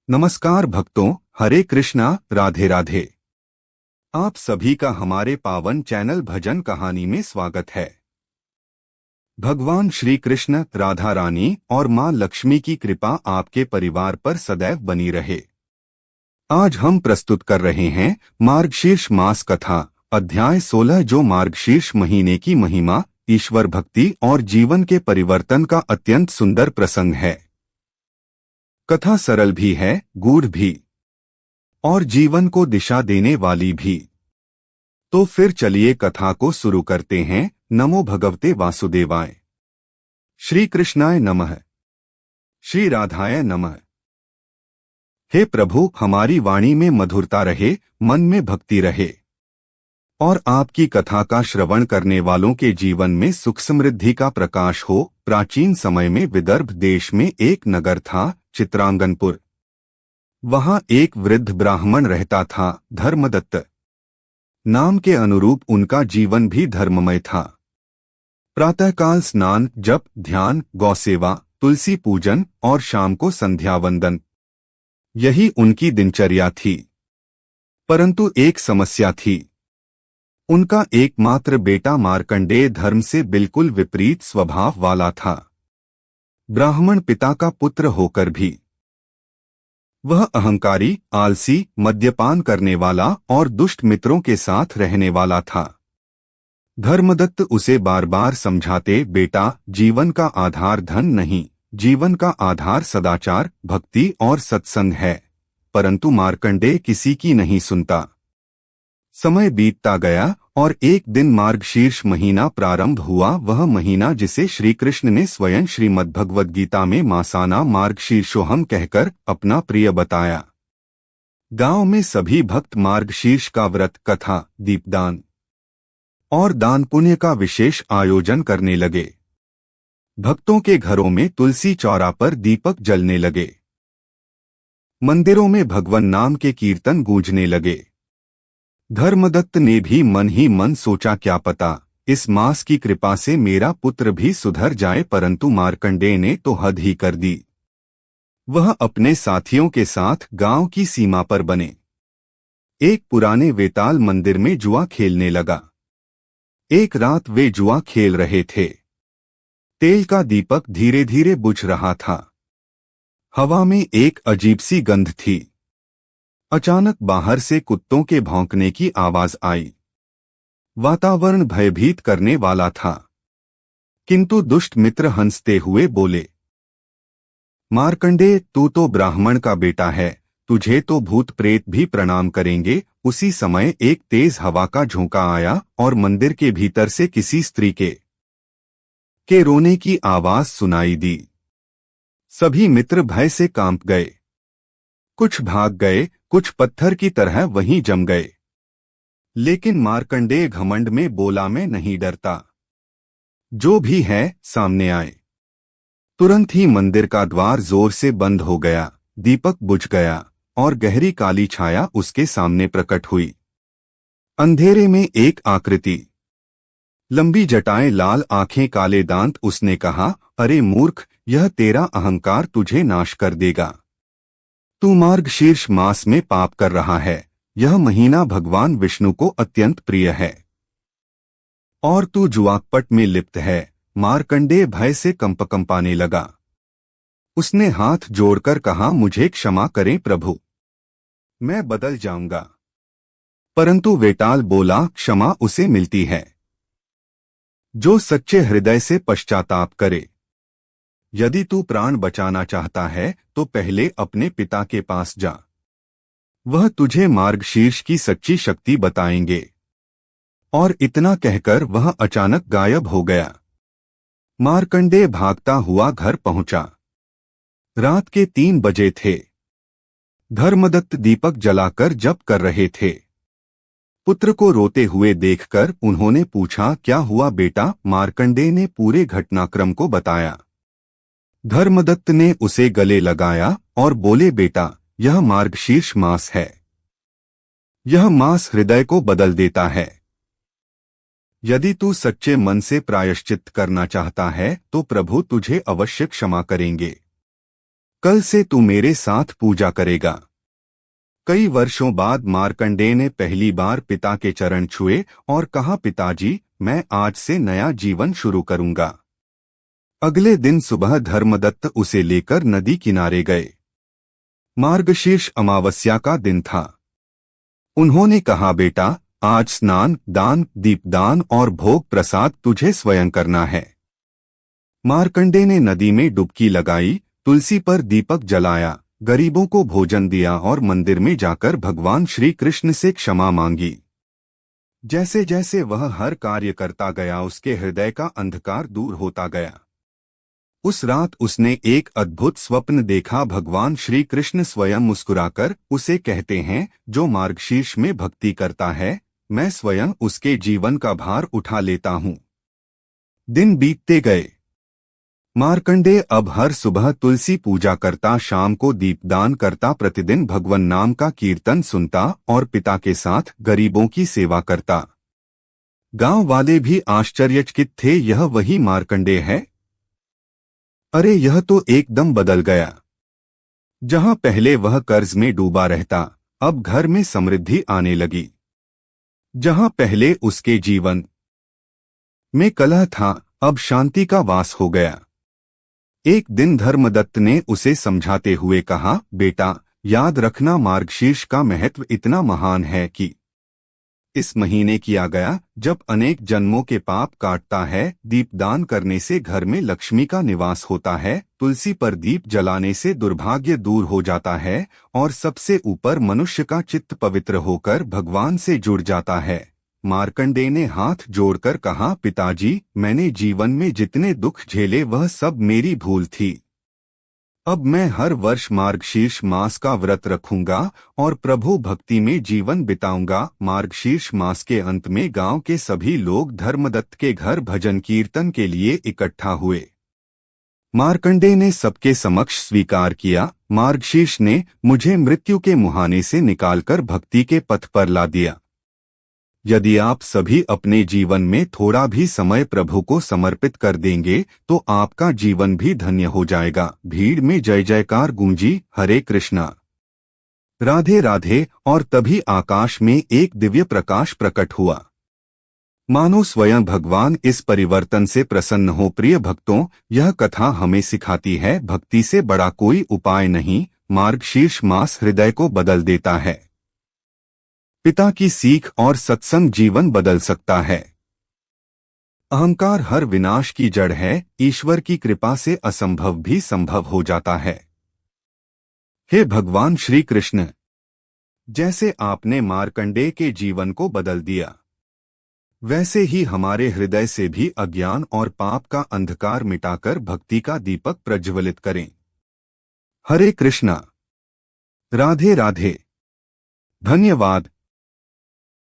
नमस्कार भक्तों, हरे कृष्णा, राधे राधे। आप सभी का हमारे पावन चैनल भजन कहानी में स्वागत है। भगवान श्री कृष्ण, राधा रानी और मां लक्ष्मी की कृपा आपके परिवार पर सदैव बनी रहे। आज हम प्रस्तुत कर रहे हैं मार्गशीर्ष मास कथा अध्याय 16, जो मार्गशीर्ष महीने की महिमा, ईश्वर भक्ति और जीवन के परिवर्तन का अत्यंत सुंदर प्रसंग है। कथा सरल भी है, गूढ़ भी और जीवन को दिशा देने वाली भी। तो फिर चलिए कथा को शुरू करते हैं। नमो भगवते वासुदेवाय। श्री कृष्णाय नमः। श्री राधाय नमः। हे प्रभु, हमारी वाणी में मधुरता रहे, मन में भक्ति रहे और आपकी कथा का श्रवण करने वालों के जीवन में सुख समृद्धि का प्रकाश हो। प्राचीन समय में विदर्भ देश में एक नगर था, चित्रांगनपुर। वहां एक वृद्ध ब्राह्मण रहता था, धर्मदत्त। नाम के अनुरूप उनका जीवन भी धर्ममय था। प्रातःकाल स्नान, जप, ध्यान, गौसेवा, तुलसी पूजन और शाम को संध्या वंदन, यही उनकी दिनचर्या थी। परंतु एक समस्या थी। उनका एकमात्र बेटा मार्कंडेय धर्म से बिल्कुल विपरीत स्वभाव वाला था। ब्राह्मण पिता का पुत्र होकर भी वह अहंकारी, आलसी, मद्यपान करने वाला और दुष्ट मित्रों के साथ रहने वाला था। धर्मदत्त उसे बार बार समझाते, बेटा, जीवन का आधार धन नहीं, जीवन का आधार सदाचार, भक्ति और सत्संग है। परंतु मार्कंडेय किसी की नहीं सुनता। समय बीतता गया और एक दिन मार्गशीर्ष महीना प्रारंभ हुआ, वह महीना जिसे श्री कृष्ण ने स्वयं श्रीमद्भगवद गीता में मासाना मार्गशीर्षोहम कहकर अपना प्रिय बताया। गांव में सभी भक्त मार्गशीर्ष का व्रत, कथा, दीपदान और दान पुण्य का विशेष आयोजन करने लगे। भक्तों के घरों में तुलसी चौरा पर दीपक जलने लगे। मंदिरों में भगवन नाम के कीर्तन गूंजने लगे। धर्मदत्त ने भी मन ही मन सोचा, क्या पता इस मास की कृपा से मेरा पुत्र भी सुधर जाए। परंतु मार्कंडेय ने तो हद ही कर दी। वह अपने साथियों के साथ गांव की सीमा पर बने एक पुराने वेताल मंदिर में जुआ खेलने लगा। एक रात वे जुआ खेल रहे थे। तेल का दीपक धीरे धीरे बुझ रहा था। हवा में एक अजीब सी गंध थी। अचानक बाहर से कुत्तों के भौंकने की आवाज आई। वातावरण भयभीत करने वाला था। किंतु दुष्ट मित्र हंसते हुए बोले, मार्कंडेय, तू तो ब्राह्मण का बेटा है, तुझे तो भूत प्रेत भी प्रणाम करेंगे। उसी समय एक तेज हवा का झोंका आया और मंदिर के भीतर से किसी स्त्री के रोने की आवाज सुनाई दी। सभी मित्र भय से कांप गए। कुछ भाग गए, कुछ पत्थर की तरह वहीं जम गए। लेकिन मार्कंडेय घमंड में बोला, मैं नहीं डरता, जो भी है सामने आए। तुरंत ही मंदिर का द्वार जोर से बंद हो गया। दीपक बुझ गया और गहरी काली छाया उसके सामने प्रकट हुई। अंधेरे में एक आकृति, लंबी जटाएं, लाल आंखें, काले दांत। उसने कहा, अरे मूर्ख, यह तेरा अहंकार तुझे नाश कर देगा। तू मार्गशीर्ष मास में पाप कर रहा है। यह महीना भगवान विष्णु को अत्यंत प्रिय है और तू जुआपट में लिप्त है। मार्कंडेय भय से कंपकंपाने लगा। उसने हाथ जोड़कर कहा, मुझे क्षमा करें प्रभु, मैं बदल जाऊंगा। परंतु वेताल बोला, क्षमा उसे मिलती है जो सच्चे हृदय से पश्चाताप करे। यदि तू प्राण बचाना चाहता है तो पहले अपने पिता के पास जा, वह तुझे मार्गशीर्ष की सच्ची शक्ति बताएंगे। और इतना कहकर वह अचानक गायब हो गया। मार्कंडेय भागता हुआ घर पहुंचा। रात के 3 बजे थे। धर्मदत्त दीपक जलाकर जप कर रहे थे। पुत्र को रोते हुए देखकर उन्होंने पूछा, क्या हुआ बेटा? मार्कंडेय ने पूरे घटनाक्रम को बताया। धर्मदत्त ने उसे गले लगाया और बोले, बेटा, यह मार्गशीर्ष मास है। यह मास हृदय को बदल देता है। यदि तू सच्चे मन से प्रायश्चित करना चाहता है तो प्रभु तुझे अवश्य क्षमा करेंगे। कल से तू मेरे साथ पूजा करेगा। कई वर्षों बाद मार्कंडेय ने पहली बार पिता के चरण छुए और कहा, पिताजी, मैं आज से नया जीवन शुरू करूंगा। अगले दिन सुबह धर्मदत्त उसे लेकर नदी किनारे गए। मार्गशीर्ष अमावस्या का दिन था। उन्होंने कहा, बेटा, आज स्नान, दान, दीपदान और भोग प्रसाद तुझे स्वयं करना है। मार्कंडेय ने नदी में डुबकी लगाई, तुलसी पर दीपक जलाया, गरीबों को भोजन दिया और मंदिर में जाकर भगवान श्री कृष्ण से क्षमा मांगी। जैसे जैसे वह हर कार्य करता गया, उसके हृदय का अंधकार दूर होता गया। उस रात उसने एक अद्भुत स्वप्न देखा। भगवान श्री कृष्ण स्वयं मुस्कुराकर उसे कहते हैं, जो मार्गशीर्ष में भक्ति करता है, मैं स्वयं उसके जीवन का भार उठा लेता हूँ। दिन बीतते गए। मार्कंडेय अब हर सुबह तुलसी पूजा करता, शाम को दीपदान करता, प्रतिदिन भगवन नाम का कीर्तन सुनता और पिता के साथ गरीबों की सेवा करता। गांव वाले भी आश्चर्यचकित थे, यह वही मार्कंडेय है? अरे, यह तो एकदम बदल गया। जहां पहले वह कर्ज में डूबा रहता, अब घर में समृद्धि आने लगी। जहां पहले उसके जीवन में कलह था, अब शांति का वास हो गया। एक दिन धर्मदत्त ने उसे समझाते हुए कहा, बेटा, याद रखना, मार्गशीर्ष का महत्व इतना महान है कि इस महीने किया गया जब अनेक जन्मों के पाप काटता है। दीपदान करने से घर में लक्ष्मी का निवास होता है, तुलसी पर दीप जलाने से दुर्भाग्य दूर हो जाता है और सबसे ऊपर मनुष्य का चित्त पवित्र होकर भगवान से जुड़ जाता है। मार्कंडेय ने हाथ जोड़कर कहा, पिताजी, मैंने जीवन में जितने दुख झेले वह सब मेरी भूल थी। अब मैं हर वर्ष मार्गशीर्ष मास का व्रत रखूंगा और प्रभु भक्ति में जीवन बिताऊंगा। मार्गशीर्ष मास के अंत में गांव के सभी लोग धर्मदत्त के घर भजन कीर्तन के लिए इकट्ठा हुए। मार्कंडेय ने सबके समक्ष स्वीकार किया, मार्गशीर्ष ने मुझे मृत्यु के मुहाने से निकालकर भक्ति के पथ पर ला दिया। यदि आप सभी अपने जीवन में थोड़ा भी समय प्रभु को समर्पित कर देंगे तो आपका जीवन भी धन्य हो जाएगा। भीड़ में जय जयकार गूंजी, हरे कृष्णा, राधे राधे। और तभी आकाश में एक दिव्य प्रकाश प्रकट हुआ, मानो स्वयं भगवान इस परिवर्तन से प्रसन्न हो। प्रिय भक्तों, यह कथा हमें सिखाती है, भक्ति से बड़ा कोई उपाय नहीं। मार्गशीर्ष मास हृदय को बदल देता है। पिता की सीख और सत्संग जीवन बदल सकता है। अहंकार हर विनाश की जड़ है, ईश्वर की कृपा से असंभव भी संभव हो जाता है। हे भगवान श्री कृष्ण, जैसे आपने मार्कंडेय के जीवन को बदल दिया, वैसे ही हमारे हृदय से भी अज्ञान और पाप का अंधकार मिटाकर भक्ति का दीपक प्रज्वलित करें। हरे कृष्णा, राधे राधे। धन्यवाद।